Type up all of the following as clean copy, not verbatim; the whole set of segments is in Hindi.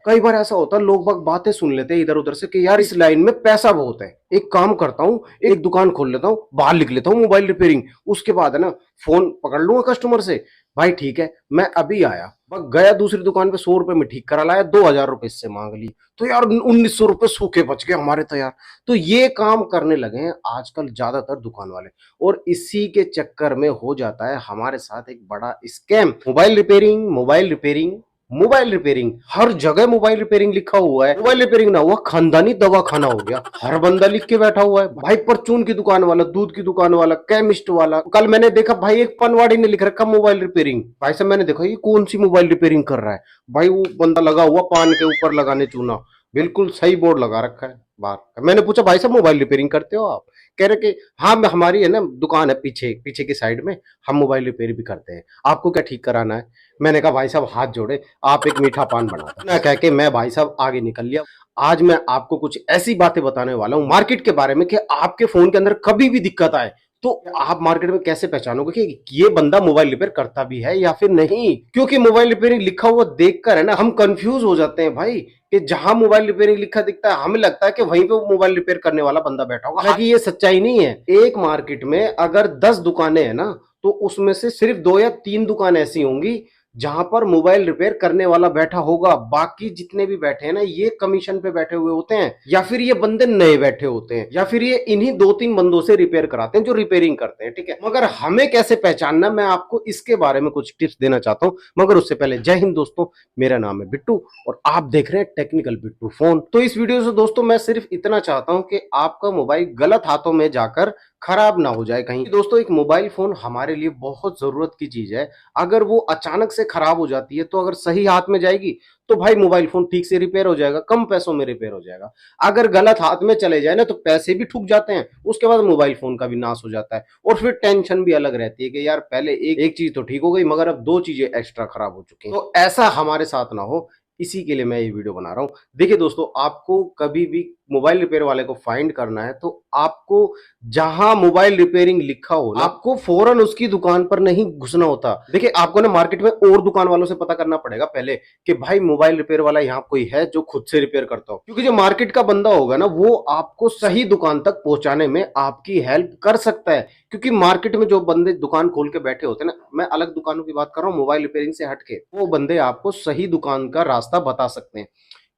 कई बार ऐसा होता है लोग बाग बातें सुन लेते हैं इधर उधर से कि यार इस लाइन में पैसा बहुत है, एक काम करता हूँ, एक दुकान खोल लेता हूँ, बाहर लिख लेता हूँ मोबाइल रिपेयरिंग, उसके बाद है ना फोन पकड़ लूंगा कस्टमर से, भाई ठीक है मैं अभी आया, बस गया दूसरी दुकान पे 100 रुपए में ठीक करा लाया, 2000 रुपए इससे मांग ली, तो यार 1900 रुपए सूखे बच गए हमारे तो यार। तो ये काम करने लगे हैं आजकल ज्यादातर दुकान वाले, और इसी के चक्कर में हो जाता है हमारे साथ एक बड़ा scam. Mobile repairing, mobile repairing, mobile repairing, हर जगह मोबाइल रिपेयरिंग लिखा हुआ है। मोबाइल रिपेयरिंग ना हुआ खानदानी दवा खाना हो गया, हर बंदा लिख के बैठा हुआ है, भाई परचून की दुकान वाला, दूध की दुकान वाला, केमिस्ट वाला। कल मैंने देखा भाई एक पनवाड़ी ने लिख रखा मोबाइल रिपेयरिंग, भाई साहब मैंने देखा ये कौन सी मोबाइल रिपेयरिंग कर रहा है, भाई वो बंदा लगा हुआ पान के ऊपर लगाने चूना, बिल्कुल सही बोर्ड लगा रखा है बाहर। मैंने पूछा भाई साहब मोबाइल रिपेयरिंग करते हो आप? कह रहे कि हाँ हमारी है ना दुकान है पीछे पीछे की साइड में, हम मोबाइल रिपेयर भी करते हैं, आपको क्या ठीक कराना है? मैंने कहा भाई साहब हाथ जोड़े, आप एक मीठा पान बना दो ना, कह के मैं भाई साहब आगे निकल लिया। आज मैं आपको कुछ ऐसी बातें बताने वाला हूं मार्केट के बारे में कि आपके फोन के अंदर कभी भी दिक्कत आए तो आप मार्केट में कैसे पहचानोगे कि ये बंदा मोबाइल रिपेयर करता भी है या फिर नहीं। क्योंकि मोबाइल रिपेयरिंग लिखा हुआ देखकर है ना हम कंफ्यूज हो जाते हैं भाई, कि जहां मोबाइल रिपेयरिंग लिखा दिखता है हमें लगता है कि वहीं पे वो मोबाइल रिपेयर करने वाला बंदा बैठा होगा, हालांकि ये सच्चाई नहीं है। एक मार्केट में अगर 10 दुकानें हैं ना, तो उसमें से सिर्फ 2 या 3 दुकान ऐसी होंगी जहां पर मोबाइल रिपेयर करने वाला बैठा होगा, बाकी जितने भी बैठे हैं ना ये कमीशन पे बैठे हुए होते हैं, या फिर ये बंदे नए बैठे होते हैं, या फिर ये इन्हीं 2-3 बंदों से रिपेयर कराते हैं जो रिपेयरिंग करते हैं, ठीक है। मगर हमें कैसे पहचानना, मैं आपको इसके बारे में कुछ टिप्स देना चाहता हूं। मगर उससे पहले जय हिंद दोस्तों, मेरा नाम है बिट्टू और आप देख रहे हैं टेक्निकल बिट्टू फोन। तो इस वीडियो से दोस्तों मैं सिर्फ इतना चाहता हूं कि आपका मोबाइल गलत हाथों में जाकर खराब ना हो जाए कहीं। दोस्तों एक मोबाइल फोन हमारे लिए बहुत जरूरत की चीज है, अगर वो अचानक से खराब हो जाती है तो अगर सही हाथ में जाएगी तो भाई मोबाइल फोन ठीक से रिपेयर हो जाएगा, कम पैसों में रिपेयर हो जाएगा। अगर गलत हाथ में चले जाए ना तो पैसे भी ठुक जाते हैं, उसके बाद मोबाइल फोन का भी नाश हो जाता है, और फिर टेंशन भी अलग रहती है कि यार पहले एक चीज तो ठीक हो गई मगर अब 2 चीजें एक्स्ट्रा खराब हो चुकी हैं। तो ऐसा हमारे साथ ना हो, इसी के लिए मैं ये वीडियो बना रहा हूं। देखिए दोस्तों, आपको कभी भी मोबाइल रिपेयर वाले को फाइंड करना है तो आपको जहां मोबाइल रिपेयरिंग लिखा हो ना, आपको फौरन उसकी दुकान पर नहीं घुसना होता। देखिए आपको ना मार्केट में और दुकान वालों से पता करना पड़ेगा पहले कि भाई मोबाइल रिपेयर वाला यहाँ कोई है जो खुद से रिपेयर करता हो, क्योंकि जो मार्केट का बंदा होगा ना वो आपको सही दुकान तक पहुंचाने में आपकी हेल्प कर सकता है। क्योंकि मार्केट में जो बंदे दुकान खोल के बैठे होते हैं ना, मैं अलग दुकानों की बात कर रहा हूँ मोबाइल रिपेयरिंग से हटके, वो बंदे आपको सही दुकान का रास्ता बता सकते हैं।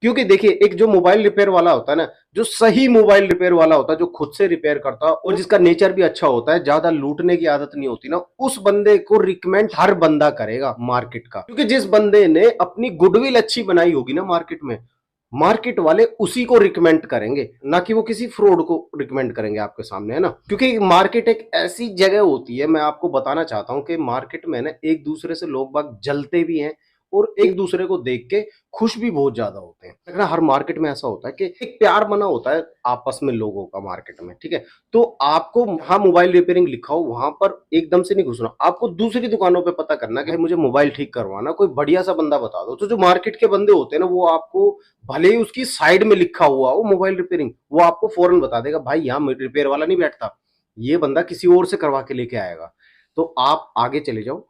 क्योंकि देखिए एक जो मोबाइल रिपेयर वाला होता है ना, जो सही मोबाइल रिपेयर वाला होता है, जो खुद से रिपेयर करता है और जिसका नेचर भी अच्छा होता है, ज्यादा लूटने की आदत नहीं होती ना, उस बंदे को रिकमेंड हर बंदा करेगा मार्केट का। क्योंकि जिस बंदे ने अपनी गुडविल अच्छी बनाई होगी ना मार्केट में, मार्केट वाले उसी को रिकमेंड करेंगे, ना कि वो किसी फ्रॉड को रिकमेंड करेंगे आपके सामने, है ना। क्योंकि मार्केट एक ऐसी जगह होती है, मैं आपको बताना चाहता हूं कि मार्केट में ना एक दूसरे से लोग बाग जलते भी हैं और एक दूसरे को देख के खुश भी बहुत ज्यादा होते हैं। लेकिन हर मार्केट में ऐसा होता है कि एक प्यार बना होता है आपस में लोगों का मार्केट में, ठीक है। तो आपको हाँ मोबाइल रिपेयरिंग लिखा हो वहां पर एकदम से नहीं घुसना, आपको दूसरी दुकानों पे पता करना कि मुझे मोबाइल ठीक करवाना, कोई बढ़िया सा बंदा बता दो। तो जो मार्केट के बंदे होते हैं ना, वो आपको भले ही उसकी साइड में लिखा हुआ हो मोबाइल रिपेयरिंग, वो आपको फौरन बता देगा भाई यहाँ रिपेयर वाला नहीं बैठता, ये बंदा किसी और से करवा के लेके आएगा। तो आप आगे चले जाओ,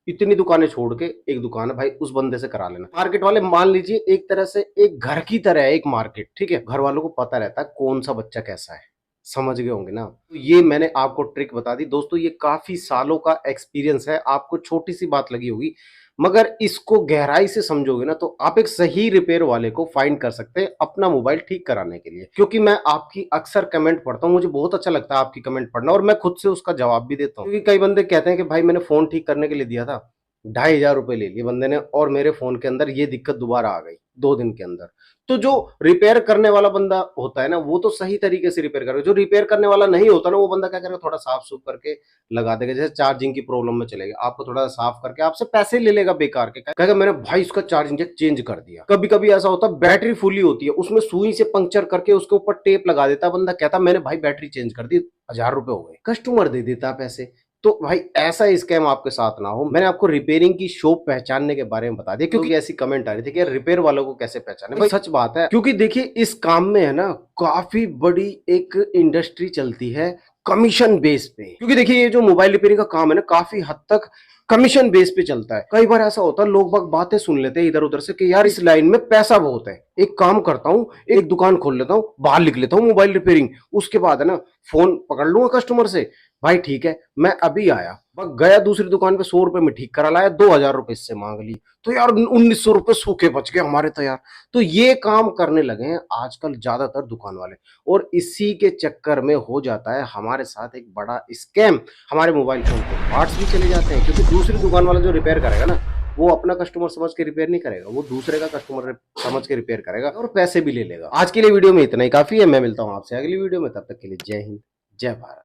इतनी दुकानें छोड़ के एक दुकान है भाई उस बंदे से करा लेना। मार्केट वाले मान लीजिए एक तरह से एक घर की तरह है एक मार्केट, ठीक है। घर वालों को पता रहता है कौन सा बच्चा कैसा है, समझ गए होंगे ना। तो ये मैंने आपको ट्रिक बता दी दोस्तों, ये काफी सालों का एक्सपीरियंस है, आपको छोटी सी बात लगी होगी मगर इसको गहराई से समझोगे ना तो आप एक सही रिपेयर वाले को फाइंड कर सकते हैं अपना मोबाइल ठीक कराने के लिए। क्योंकि मैं आपकी अक्सर कमेंट पढ़ता हूं, मुझे बहुत अच्छा लगता है आपकी कमेंट पढ़ना और मैं खुद से उसका जवाब भी देता हूं। क्योंकि कई बंदे कहते हैं कि भाई मैंने फोन ठीक करने के लिए दिया था, 2500 रुपए ले लिए बंदे ने और मेरे फोन के अंदर ये दिक्कत दोबारा आ गई 2 दिन के अंदर। तो जो रिपेयर करने वाला बंदा होता है ना वो तो सही तरीके से रिपेयर करेगा, जो रिपेयर करने वाला नहीं होता ना वो बंदा क्या करेगा, थोड़ा साफ सुफ करके लगा देगा। जैसे चार्जिंग की प्रॉब्लम में चलेगा, आपको थोड़ा साफ करके आपसे पैसे ले लेगा बेकार के, कहेगा मैंने भाई इसका चार्जिंग जैक चेंज कर दिया। कभी कभी ऐसा होता है बैटरी फुली होती है, उसमें सुई से पंक्चर करके उसके ऊपर टेप लगा देता है, बंदा कहता मैंने भाई बैटरी चेंज कर दी, 1000 रुपए हो गए, कस्टमर दे देता पैसे। तो भाई ऐसा स्कैम आपके साथ ना हो। मैंने आपको रिपेयरिंग की शॉप पहचानने के बारे में बता दिया, क्योंकि ऐसी कमेंट आ रही थी कि रिपेयर वालों को कैसे पहचाने। भाई सच बात है, क्योंकि देखिए इस काम में है ना काफी बड़ी एक इंडस्ट्री चलती है, कमीशन बेस पे, क्योंकि देखिए ये जो मोबाइल रिपेयरिंग का काम है ना काफी हद तक कमीशन बेस पे चलता है। कई बार ऐसा होता है लोग बाग बातें सुन लेते हैं इधर उधर से कि यार इस लाइन में पैसा बहुत है, एक काम करता हूँ एक दुकान खोल लेता हूँ, बाहर लिख लेता हूँ मोबाइल रिपेयरिंग, उसके बाद है ना फोन पकड़ लूंगा कस्टमर से, भाई ठीक है मैं अभी आया, बस गया दूसरी दुकान पे 100 रुपए में ठीक करा लाया, 2,000 रुपए इससे मांग ली, तो यार 1,900 रुपए सूखे बच गए हमारे तो यार। तो ये काम करने लगे हैं आजकल ज्यादातर दुकान वाले, और इसी के चक्कर में हो जाता है हमारे साथ एक बड़ा स्कैम। हमारे मोबाइल फोन के पार्ट्स भी चले जाते हैं, क्योंकि दूसरी दुकान वाला जो रिपेयर करेगा ना वो अपना कस्टमर समझ के रिपेयर नहीं करेगा, वो दूसरे का कस्टमर समझ के रिपेयर करेगा और पैसे भी ले लेगा। आज के लिए वीडियो में इतना ही काफी है, मैं मिलता हूँ आपसे अगली वीडियो में, तब तक के लिए जय हिंद जय भारत।